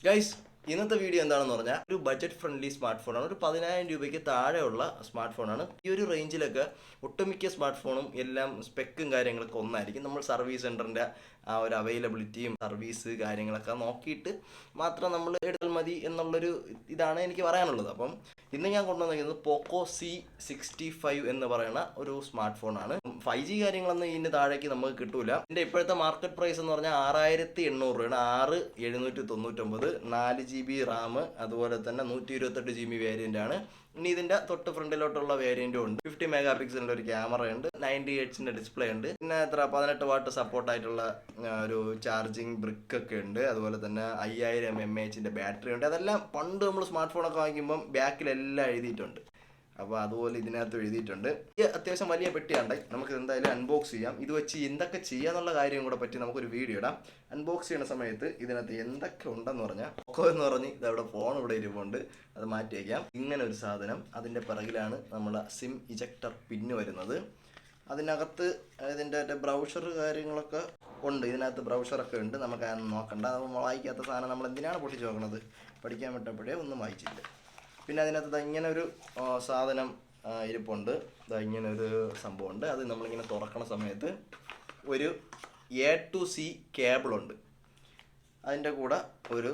Guys, ഇന്നത്തെ video എന്താണെന്ന് പറഞ്ഞാൽ ഒരു ബഡ്ജറ്റ് ഫ്രണ്ട്ലി സ്മാർട്ട് ഫോണാണ്. ഒരു 10,000 രൂപയ്ക്ക് താഴെയുള്ള സ്മാർട്ട് ഫോണാണ്. ഈ ഒരു റേഞ്ചിലൊക്കെ ഒട്ടുമിക്ക സ്മാർട്ട് ഫോണും എല്ലാം സ്പെക്കും കാര്യങ്ങളൊക്കെ ഒന്നായിരിക്കും. നമ്മൾ സർവീസ് സെൻറ്ററിൻ്റെ ആ ഒരു അവൈലബിലിറ്റിയും സർവീസ് കാര്യങ്ങളൊക്കെ നോക്കിയിട്ട് മാത്രം നമ്മൾ എടുത്താൽ മതി എന്നുള്ളൊരു ഇതാണ് എനിക്ക് പറയാനുള്ളത്. അപ്പം ഇന്ന് ഞാൻ കൊണ്ടുവന്നിരിക്കുന്നത് പോക്കോ C65 എന്ന് പറയുന്ന ഒരു സ്മാർട്ട് ഫോണാണ്. 5G കാര്യങ്ങളൊന്നും ഇതിൻ്റെ താഴേക്ക് നമുക്ക് കിട്ടൂല. ഇതിൻ്റെ ഇപ്പോഴത്തെ മാർക്കറ്റ് പ്രൈസ് എന്ന് പറഞ്ഞാൽ 6,800 രൂപയാണ്. 6,799, 4GB റാം, അതുപോലെ തന്നെ 128GB വേരിയൻ്റ് ആണ്. ഇനി ഇതിൻ്റെ തൊട്ട് ഫ്രണ്ടിലോട്ടുള്ള വേരിയൻറ്റും ഉണ്ട്. 50 മെഗാ പിക്സലിൻ്റെ ഒരു ക്യാമറ ഉണ്ട്, 90 ഹെർട്സിൻ്റെ ഡിസ്പ്ലേ ഉണ്ട്, പിന്നെ 18 വാട്ട് സപ്പോർട്ടായിട്ടുള്ള ഒരു ചാർജിങ് ബ്രിക്ക് ഒക്കെ ഉണ്ട്. അതുപോലെ തന്നെ 5000 mAh ബാറ്ററി ഉണ്ട്. അതെല്ലാം പണ്ട് നമ്മൾ സ്മാർട്ട് ഫോണൊക്കെ വാങ്ങിക്കുമ്പം ബാക്കിലെല്ലാം എഴുതിയിട്ടുണ്ട്. അപ്പോൾ അതുപോലെ ഇതിനകത്ത് എഴുതിയിട്ടുണ്ട്. ഈ അത്യാവശ്യം വലിയ പെട്ടിയാണ്ടായി. നമുക്ക് എന്തായാലും അൺബോക്സ് ചെയ്യാം. ഇത് വെച്ച് എന്തൊക്കെ ചെയ്യാന്നുള്ള കാര്യം കൂടെ പറ്റി നമുക്കൊരു വീഡിയോ ഇടാം. അൺബോക്സ് ചെയ്യുന്ന സമയത്ത് ഇതിനകത്ത് എന്തൊക്കെ ഉണ്ടെന്ന് പറഞ്ഞാൽ ഒക്കെ എന്ന് പറഞ്ഞ് ഇതവിടെ ഫോൺ ഇവിടെ ഇരിപ്പുണ്ട്, അത് മാറ്റി വയ്ക്കാം. ഇങ്ങനെ ഒരു സാധനം, അതിൻ്റെ പിറകിലാണ് നമ്മളെ സിം ഇജക്ടർ പിന്ന് വരുന്നത്. അതിനകത്ത് ഇതിൻ്റെ ബ്രൗഷർ കാര്യങ്ങളൊക്കെ ഉണ്ട്. ഇതിനകത്ത് ബ്രൗഷറൊക്കെ ഉണ്ട്. നമുക്ക് അതൊന്നും നോക്കണ്ട. അത് വായിക്കാത്ത സാധനം നമ്മൾ എന്തിനാണ് പൊട്ടിച്ച് നോക്കണത്? പഠിക്കാൻ പറ്റപ്പോഴേ ഒന്നും വായിച്ചില്ല. പിന്നെ അതിനകത്ത് ഇങ്ങനെ ഒരു സാധനം ഇരിപ്പുണ്ട്. ഇങ്ങനെ ഒരു സംഭവമുണ്ട്. അത് നമ്മളിങ്ങനെ തുറക്കണ സമയത്ത് ഒരു A to C കേബിളുണ്ട്. അതിൻ്റെ കൂടെ ഒരു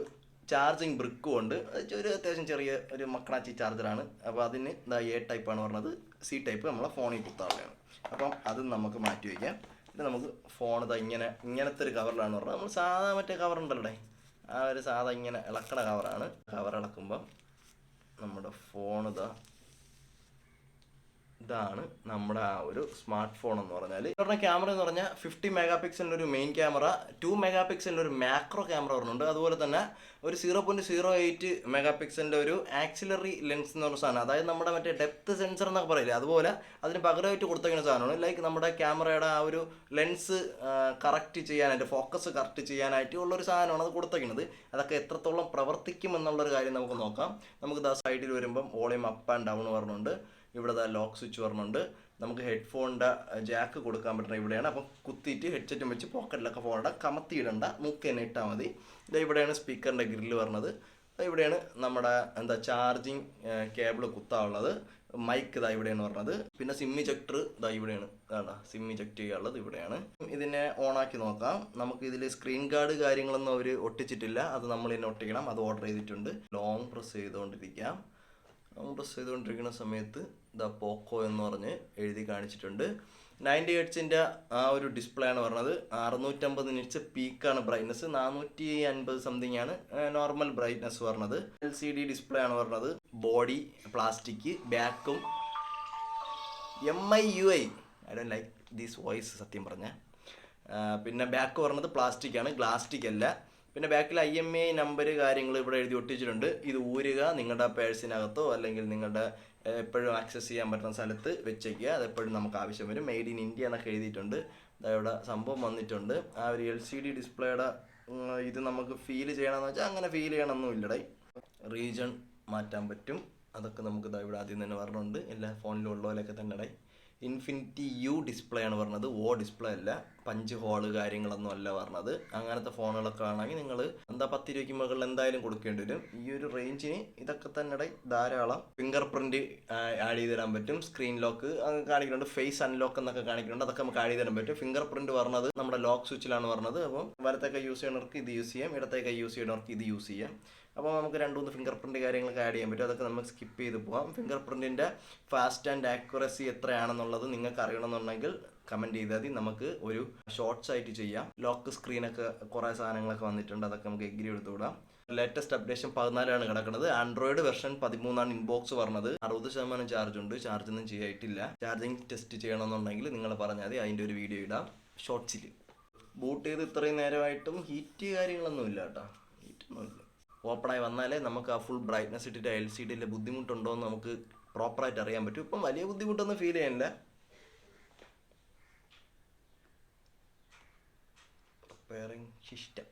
ചാർജിങ് ബ്രിക്കും ഉണ്ട്. ഒരു അത്യാവശ്യം ചെറിയ ഒരു മക്കളാച്ചി ചാർജറാണ്. അപ്പോൾ അതിന് A ടൈപ്പാണ് പറഞ്ഞത്, C ടൈപ്പ് നമ്മളെ ഫോണിൽ കുത്താവുകയാണ്. അപ്പം അത് നമുക്ക് മാറ്റി വയ്ക്കാം. പിന്നെ നമുക്ക് ഫോൺ ഇങ്ങനത്തെ ഒരു കവറിലാണ് പറഞ്ഞത്. നമ്മൾ സാധാ മറ്റേ കവറുണ്ടല്ലേ, ആ ഒരു സാധാ ഇങ്ങനെ ഇളക്കണ കവറാണ്. കവർ ഇളക്കുമ്പം നമ്മുടെ ഫോൺ ഇതാണ് നമ്മുടെ ആ ഒരു സ്മാർട്ട് ഫോൺ എന്ന് പറഞ്ഞാൽ. ക്യാമറ എന്ന് പറഞ്ഞാൽ 50 മെഗാ പിക്സലിൻ്റെ ഒരു മെയിൻ ക്യാമറ, 2 മെഗാ പിക്സലിൻ്റെ ഒരു മാക്രോ ക്യാമറ പറഞ്ഞിട്ടുണ്ട്. അതുപോലെ തന്നെ ഒരു 0.08 മെഗാ പിക്സലിൻ്റെ ഒരു ആക്സിലറി ലെൻസ് എന്ന് പറഞ്ഞ സാധനം, അതായത് നമ്മുടെ മറ്റേ ഡെപ്ത് സെൻസർ എന്നൊക്കെ പറയില്ലേ, അതുപോലെ അതിന് പകരമായിട്ട് കൊടുത്തേക്കുന്ന സാധനമാണ്. ലൈക്ക് നമ്മുടെ ക്യാമറയുടെ ആ ഒരു ലെൻസ് കറക്റ്റ് ചെയ്യാനായിട്ട്, ഫോക്കസ് കറക്റ്റ് ചെയ്യാനായിട്ട് ഉള്ളൊരു സാധനമാണ് അത് കൊടുത്തേക്കുന്നത്. അതൊക്കെ എത്രത്തോളം പ്രവർത്തിക്കും എന്നുള്ളൊരു കാര്യം നമുക്ക് നോക്കാം. നമുക്ക് സൈഡിൽ വരുമ്പം വോളിയം അപ്പ് ആൻഡ് ഡൗൺ പറഞ്ഞുണ്ട്. ഇവിടെ ലോക്ക് സ്വിച്ച് പറഞ്ഞുണ്ട്. നമുക്ക് ഹെഡ്ഫോണിൻ്റെ ജാക്ക് കൊടുക്കാൻ പറ്റുന്ന ഇവിടെയാണ്. അപ്പം കുത്തിയിട്ട് ഹെഡ്സെറ്റും വെച്ച് പോക്കറ്റിലൊക്കെ ഫോണിടെ കമത്തിയിടണ്ട, മൂക്ക് തന്നെ ഇട്ടാൽ മതി. ഇവിടെയാണ് സ്പീക്കറിൻ്റെ ഗ്രില്ല് പറഞ്ഞത്. ഇവിടെയാണ് നമ്മുടെ ചാർജിങ് കേബിൾ കുത്താനുള്ളത്. മൈക്ക് ഇവിടെയാണ് പറഞ്ഞത്. പിന്നെ സിം ഇജക്ടർ ഇവിടെയാണ്. സിം ഇജക്ട് ചെയ്യാനുള്ളത് ഇവിടെയാണ്. ഇതിനെ ഓണാക്കി നോക്കാം. നമുക്ക് ഇതിൽ സ്ക്രീൻ ഗാർഡ് കാര്യങ്ങളൊന്നും അവർ ഒട്ടിച്ചിട്ടില്ല, അത് നമ്മൾ തന്നെ ഒട്ടിക്കണം. അത് ഓർഡർ ചെയ്തിട്ടുണ്ട്. Long press ചെയ്തുകൊണ്ടിരിക്കാം. പ്രസ് ചെയ്തുകൊണ്ടിരിക്കുന്ന സമയത്ത് പോക്കോ എന്ന് പറഞ്ഞ് എഴുതി കാണിച്ചിട്ടുണ്ട്. 90 ഹെർട്സിൻ്റെ ആ ഒരു ഡിസ്പ്ലേ ആണ് പറഞ്ഞത്. 650 നിറ്റ്സ് പീക്കാണ് ബ്രൈറ്റ്നസ്, 450 സംതിങ് ആണ് നോർമൽ ബ്രൈറ്റ്നസ് പറഞ്ഞത്. LCD ഡിസ്പ്ലേ ആണ് പറഞ്ഞത്. ബോഡി പ്ലാസ്റ്റിക്, ബാക്കും MIUI. I don't like this voice സത്യം പറഞ്ഞാൽ. പിന്നെ ബാക്ക് പറഞ്ഞത് പ്ലാസ്റ്റിക് ആണ്, ഗ്ലാസ്റ്റിക് അല്ല. പിന്നെ ബാക്കിൽ IMEI നമ്പർ കാര്യങ്ങൾ ഇവിടെ എഴുതി ഒട്ടിച്ചിട്ടുണ്ട്. ഇത് ഊരുക, നിങ്ങളുടെ പേഴ്സിനകത്തോ അല്ലെങ്കിൽ നിങ്ങളുടെ എപ്പോഴും ആക്സസ് ചെയ്യാൻ പറ്റുന്ന സ്ഥലത്ത് വെച്ചേക്കുക. അതെപ്പോഴും നമുക്ക് ആവശ്യം വരും. മെയ്ഡ് ഇൻ ഇന്ത്യ എന്നൊക്കെ എഴുതിയിട്ടുണ്ട്. ഇവിടെ സംഭവം വന്നിട്ടുണ്ട്. ആ ഒരു LCD ഡിസ്പ്ലേയുടെ ഇത് നമുക്ക് ഫീൽ ചെയ്യണമെന്ന് വെച്ചാൽ അങ്ങനെ ഫീൽ ചെയ്യണമെന്നും ഇല്ലടേ. റീജൺ മാറ്റാൻ പറ്റും. അതൊക്കെ നമുക്ക് ഇവിടെ ആദ്യം തന്നെ പറഞ്ഞിട്ടുണ്ട്. എല്ലാ ഫോണിലും ഉള്ള പോലെയൊക്കെ തന്നെ ഇൻഫിനിറ്റി U ഡിസ്പ്ലേ ആണ് പറഞ്ഞത്, ഡിസ്പ്ലേ അല്ല. പഞ്ച് ഹോള് കാര്യങ്ങളൊന്നും അല്ല പറഞ്ഞത്. അങ്ങനത്തെ ഫോണുകളൊക്കെ ആണെങ്കിൽ നിങ്ങൾ 10 രൂപയ്ക്ക് മുകളിൽ എന്തായാലും കൊടുക്കേണ്ടി വരും. ഈ ഒരു റേഞ്ചിന് ഇതൊക്കെ തന്നെ ധാരാളം. ഫിംഗർ പ്രിന്റ് ആഡ് ചെയ്ത് തരാൻ പറ്റും. സ്ക്രീൻ ലോക്ക് കാണിക്കുന്നുണ്ട്, ഫേസ് അൺലോക്ക് എന്നൊക്കെ കാണിക്കുന്നുണ്ട്. അതൊക്കെ നമുക്ക് ആഡ് ചെയ്ത് തരാൻ പറ്റും. ഫിംഗർ പ്രിന്റ് പറഞ്ഞത് നമ്മുടെ ലോക്ക് സ്വിച്ചിലാണ് പറഞ്ഞത്. അപ്പം വലത്തേക്ക് യൂസ് ചെയ്യുന്നവർക്ക് ഇത് യൂസ് ചെയ്യാം, ഇടത്തേക്ക് യൂസ് ചെയ്യുന്നവർക്ക് ഇത് യൂസ് ചെയ്യാം. അപ്പോൾ നമുക്ക് 2-3 ഫിംഗർ പ്രിന്റ് കാര്യങ്ങളൊക്കെ ആഡ് ചെയ്യാൻ പറ്റും. അതൊക്കെ നമുക്ക് സ്കിപ്പ് ചെയ്ത് പോകാം. ഫിംഗർ പ്രിന്റിൻ്റെ ഫാസ്റ്റ് ആൻഡ് ആക്യുറസി എത്രയാണെന്നുള്ളത് നിങ്ങൾക്ക് അറിയണമെന്നുണ്ടെങ്കിൽ കമൻറ്റ് ചെയ്താൽ മതി. നമുക്ക് ഒരു ഷോർട്സ് ആയിട്ട് ചെയ്യാം. ലോക്ക് സ്ക്രീനൊക്കെ കുറേ സാധനങ്ങളൊക്കെ വന്നിട്ടുണ്ട്. അതൊക്കെ നമുക്ക് എഗ്രി എടുത്തു വിടാം. ലേറ്റസ്റ്റ് അപ്ഡേഷൻ 14 കിടക്കുന്നത്. ആൻഡ്രോയിഡ് വെർഷൻ 13 ഇൻബോക്സ് പറഞ്ഞത്. 60% ചാർജ് ഉണ്ട്. ചാർജൊന്നും ചെയ്യായിട്ടില്ല. ചാർജിങ് ടെസ്റ്റ് ചെയ്യണമെന്നുണ്ടെങ്കിൽ നിങ്ങൾ പറഞ്ഞാൽ മതി, അതിൻ്റെ ഒരു വീഡിയോ ഇടാം ഷോർട്സിൽ. ബൂട്ട് ചെയ്ത് ഇത്രയും നേരമായിട്ടും ഹീറ്റ് കാര്യങ്ങളൊന്നും ഇല്ല കേട്ടോ. ഹീറ്റൊന്നുമില്ല. ഓപ്പണായി വന്നാലേ നമുക്ക് ആ ഫുൾ ബ്രൈറ്റ്നസ് ഇട്ടിട്ട് LCDയിലെ ബുദ്ധിമുട്ടുണ്ടോ എന്ന് നമുക്ക് പ്രോപ്പറായിട്ട് അറിയാൻ പറ്റും. ഇപ്പം വലിയ ബുദ്ധിമുട്ടൊന്നും ഫീൽ ചെയ്യാനില്ല. സിസ്റ്റം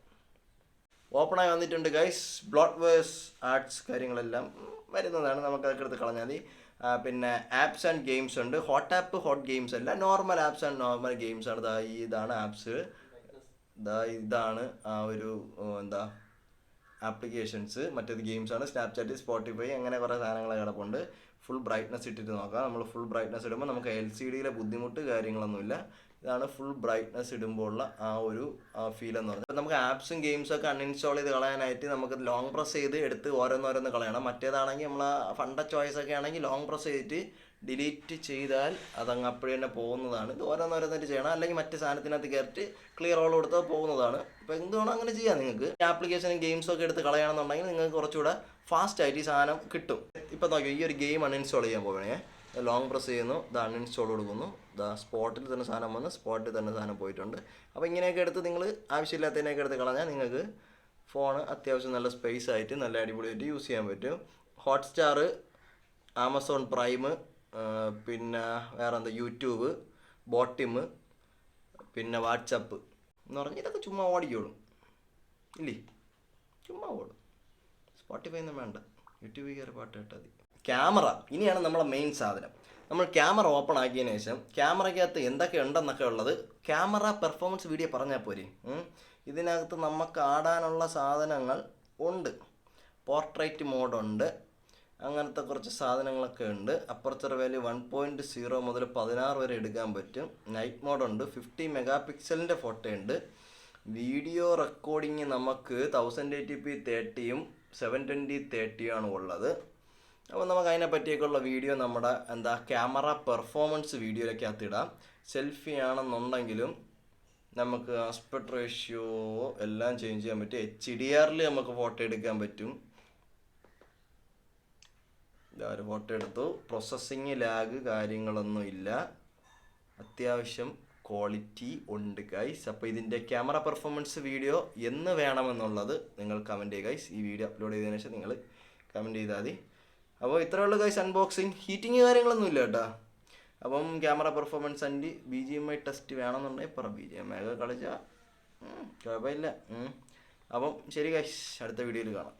ഓപ്പണായി വന്നിട്ടുണ്ട് ഗൈസ്. ബ്ലോട്ട്വേഴ്സ് ആർട്സ് കാര്യങ്ങളെല്ലാം വരുന്നതാണ്. നമുക്ക് അതൊക്കെ എടുത്ത് കളഞ്ഞാൽ മതി. പിന്നെ ആപ്സ് ആൻഡ് ഗെയിംസ് ഉണ്ട്. ഹോട്ട് ആപ്പ് ഹോട്ട് ഗെയിംസ് അല്ല, normal apps and normal games ആണ്. ഇതാണ് ആപ്സ്. ഇതാണ് ആ ഒരു ആപ്ലിക്കേഷൻസ്, മറ്റേത് ഗെയിംസാണ്, സ്നാപ്ചാറ്റ്, സ്പോട്ടിഫൈ, അങ്ങനെ കുറേ സാധനങ്ങൾ കിടപ്പുണ്ട്. ഫുൾ ബ്രൈറ്റ്നസ് ഇട്ടിട്ട് നോക്കാം. നമ്മൾ ഫുൾ ബ്രൈറ്റ്നസ് ഇടുമ്പോൾ നമുക്ക് LCDയിലെ ബുദ്ധിമുട്ട് കാര്യങ്ങളൊന്നുമില്ല. ഇതാണ് ഫുൾ ബ്രൈറ്റ്നസ് ഇടുമ്പോൾ ഉള്ള ആ ഒരു ഫീൽ എന്ന് പറഞ്ഞാൽ. നമുക്ക് ആപ്സും ഗെയിംസും ഒക്കെ അൺഇൻസ്റ്റാൾ ചെയ്ത് കളയാനായിട്ട് നമുക്ക് ലോങ് പ്രസ് ചെയ്ത് എടുത്ത് ഓരോന്നോരോന്ന് കളയണം. മറ്റേതാണെങ്കിൽ നമ്മൾ ഫണ്ട ചോയ്സ് ഒക്കെ ആണെങ്കിൽ ലോങ് പ്രസ് ചെയ്തിട്ട് ഡിലീറ്റ് ചെയ്താൽ അതങ്ങ് അപ്പോഴേ തന്നെ പോകുന്നതാണ്. ഇത് ഓരോന്നോരോന്നായിട്ട് ചെയ്യണം, അല്ലെങ്കിൽ മറ്റേ സാധനത്തിനകത്ത് കയറിയിട്ട് ക്ലിയർ ഓൾ കൊടുത്താൽ പോകുന്നതാണ്. അപ്പോൾ എന്തുവേണം അങ്ങനെ ചെയ്യാം. നിങ്ങൾക്ക് ആപ്ലിക്കേഷനും ഗെയിംസും ഒക്കെ എടുത്ത് കളയണമെന്നുണ്ടെങ്കിൽ നിങ്ങൾക്ക് കുറച്ചുകൂടെ ഫാസ്റ്റ് ആയിട്ട് ഈ സാധനം കിട്ടും. ഇപ്പോൾ നോക്കിയോ, ഈ ഒരു ഗെയിം അൺഇൻസ്റ്റാൾ ചെയ്യാൻ പോകണേ, ലോങ് പ്രസ് ചെയ്യുന്നു, ഇത് അൺഇൻസ്റ്റാൾ കൊടുക്കുന്നു, ഇതാ സ്പോട്ടിൽ തന്നെ സാധനം വന്ന് സ്പോട്ടിൽ തന്നെ സാധനം പോയിട്ടുണ്ട്. അപ്പോൾ ഇങ്ങനെയൊക്കെ എടുത്ത് നിങ്ങൾ ആവശ്യമില്ലാത്തതിനെയൊക്കെ എടുത്ത് കളഞ്ഞാൽ നിങ്ങൾക്ക് ഫോണ് അത്യാവശ്യം നല്ല സ്പേസ് ആയിട്ട് നല്ല അടിപൊളിയായിട്ട് യൂസ് ചെയ്യാൻ പറ്റും. ഹോട്ട്സ്റ്റാർ, ആമസോൺ പ്രൈം, പിന്നെ വേറെ എന്താ, യൂട്യൂബ്, ബോട്ടിം, പിന്നെ വാട്സപ്പ് എന്ന് പറഞ്ഞാൽ ഇതൊക്കെ ചുമ്മാ ഓടിക്കോളും ഇല്ലേ, ചുമ്മാ ഓടും. സ്പോട്ടിഫൈ ഒന്നും വേണ്ട, യൂട്യൂബിൽ കയറി പാട്ട് കേട്ടാൽ മതി. ക്യാമറ ഇനിയാണ് നമ്മളെ മെയിൻ സാധനം. നമ്മൾ ക്യാമറ ഓപ്പൺ ആക്കിയതിന് ശേഷം ക്യാമറയ്ക്കകത്ത് എന്തൊക്കെ ഉണ്ടെന്നൊക്കെ ഉള്ളത് ക്യാമറ പെർഫോമൻസ് വീഡിയോ പറഞ്ഞാൽ പോരെ. ഇതിനകത്ത് നമുക്ക് ആടാനുള്ള സാധനങ്ങൾ ഉണ്ട്. പോർട്രേറ്റ് മോഡുണ്ട്, അങ്ങനത്തെ കുറച്ച് സാധനങ്ങളൊക്കെ ഉണ്ട്. അപ്പർച്ചർ വാല്യൂ 1.0 മുതൽ 16 വരെ എടുക്കാൻ പറ്റും. നൈറ്റ് മോഡുണ്ട്, 50 മെഗാ പിക്സലിൻ്റെ ഫോട്ടോ ഉണ്ട്. വീഡിയോ റെക്കോർഡിങ് നമുക്ക് 1080p 30ഉം 720 30ആണ് ഉള്ളത്. അപ്പോൾ നമുക്ക് അതിനെ പറ്റിയൊക്കെയുള്ള വീഡിയോ നമ്മുടെ ക്യാമറ പെർഫോമൻസ് വീഡിയോയിലൊക്കെ ഇടാം. സെൽഫി ആണെന്നുണ്ടെങ്കിലും നമുക്ക് ആസ്പെക്ട് റേഷ്യോ എല്ലാം ചേഞ്ച് ചെയ്യാൻ പറ്റും. HDR നമുക്ക് ഫോട്ടോ എടുക്കാൻ പറ്റും. ഒരു ഫോട്ടോ എടുത്തു, പ്രോസസ്സിങ് ലാഗ് കാര്യങ്ങളൊന്നും ഇല്ല, അത്യാവശ്യം ക്വാളിറ്റി ഉണ്ട് ഗൈസ്. അപ്പോൾ ഇതിൻ്റെ ക്യാമറ പെർഫോമൻസ് വീഡിയോ എന്ന് വേണമെന്നുള്ളത് നിങ്ങൾ കമൻറ്റ് ചെയ്യുക ഗൈസ്. ഈ വീഡിയോ അപ്ലോഡ് ചെയ്തതിനു ശേഷം നിങ്ങൾ കമൻറ്റ് ചെയ്താൽ മതി. അപ്പോൾ ഇത്രയേ ഉള്ളൂ ഗൈസ് അൺബോക്സിങ്. ഹീറ്റിങ് കാര്യങ്ങളൊന്നും ഇല്ല കേട്ടോ. അപ്പം camera performance and BGMI test വേണമെന്നുണ്ടെങ്കിൽ BGMI ഒക്കെ കളിച്ചാൽ കുഴപ്പമില്ല. അപ്പം ശരി ഗൈസ്, അടുത്ത വീഡിയോയിൽ കാണാം.